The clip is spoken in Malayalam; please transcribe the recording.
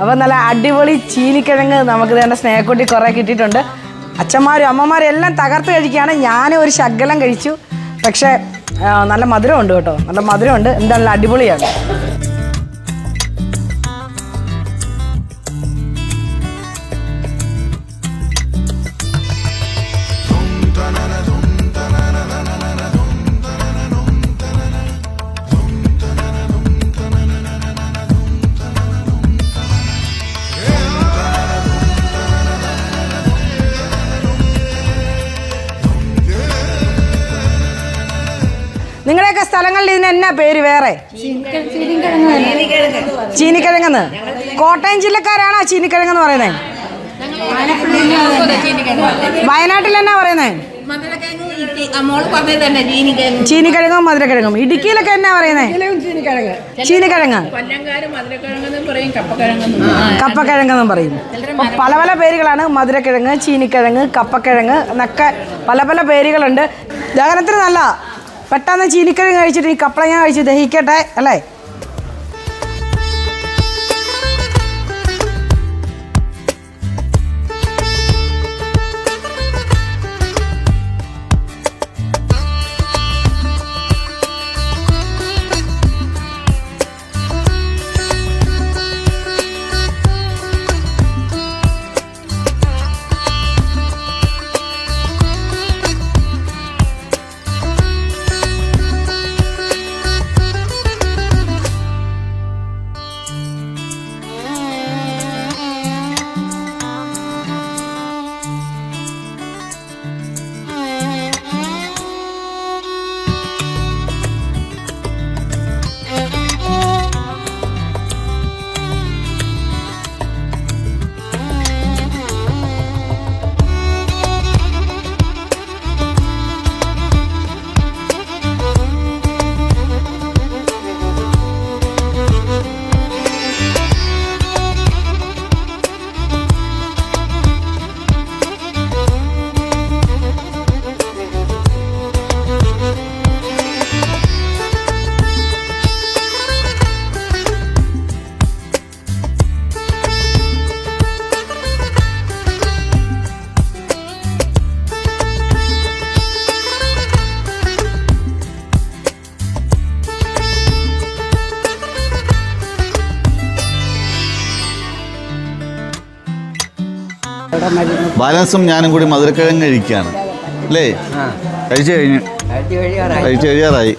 അപ്പോൾ നല്ല അടിപൊളി ചീനിക്കിഴങ്ങ് നമുക്ക് തന്നെ സ്നേഹക്കുട്ടി കുറേ കിട്ടിയിട്ടുണ്ട്. അച്ഛന്മാരും അമ്മമാരും എല്ലാം തകർത്ത് കഴിക്കുകയാണ്. ഞാനും ഒരു ശകലം കഴിച്ചു. പക്ഷേ നല്ല മധുരമുണ്ട് കേട്ടോ, നല്ല മധുരമുണ്ട്. എന്തായാലും അടിപൊളിയാണ്. നിങ്ങളുടെയൊക്കെ സ്ഥലങ്ങളിൽ ഇതിന് എന്നാ പേര് വേറെ? ചീനിക്കിഴങ്ങെന്ന്. കോട്ടയം ജില്ലക്കാരാണോ ചീനിക്കിഴങ്ങെന്ന് പറയുന്നത്? വയനാട്ടിൽ എന്നാ പറയുന്നത്? ചീനിക്കിഴങ്ങും മധുരക്കിഴങ്ങും. ഇടുക്കിയിലൊക്കെ എന്നാ പറയുന്നത്? ചീനിക്കിഴങ്ങ്, കപ്പക്കിഴങ്ങെന്നും പറയും. പല പല പേരുകളാണ്. മധുരക്കിഴങ്ങ്, ചീനിക്കിഴങ്ങ്, കപ്പക്കിഴങ്ങ് എന്നൊക്കെ പല പല പേരുകളുണ്ട്. ദഹനത്തിന് നല്ല. പെട്ടെന്ന് ചീനിക്കിഴങ്ങ് കഴിച്ചിട്ട് ഈ കപ്പളങ്ങ കഴിച്ച് ദഹിക്കട്ടെ അല്ലേ? ബാലൻസും ഞാനും കൂടി മധുരക്കിഴങ്ങ് കഴിക്കുകയാണ് അല്ലേ? കഴിച്ചു കഴിയാറായി.